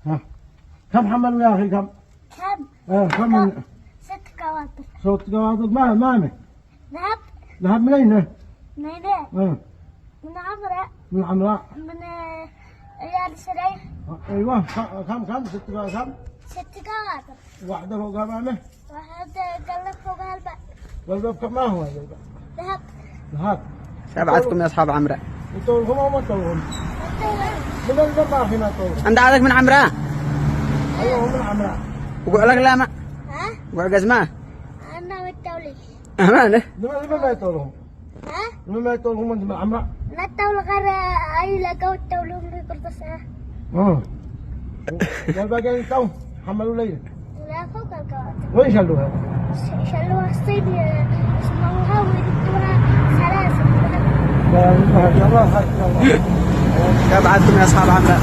ها كم حملوا يا أخي كم؟ كم؟ 6 كواكب. 6 كواكب ما ذهب. ذهب منين؟ من هنا. من عمرة. من عمراء. من عيال سريح. أيوه كم 6 كواكب؟ 6 كواكب. واحدة فوق أمامه. واحد قلب فوق الباب. والباب كم ما هو الباب؟ ذهب. ذهب. تبعتكم يا أصحاب عمرة. يطولهم أو ما يطولهم؟ من الباب ما في ما يطولهم. أنت عادك من عمرة؟ أيوه من عمراء. وقول لك لا ما. ها؟ وقول قزمة. أنا والتولي. أمانة. لما ما يطولهم؟ ها؟ لما ما يطولهم أنت من عمراء؟ لا التولي غير أي لقوا التولهم في كل ساعة. والباقي تو حملوا ليلة. لا فوق الكواكب. وين شلوها؟ شلوها الصيد يسموها ويدوها سلاسل. لا الله الله. تبعتكم يا أصحاب عمرة.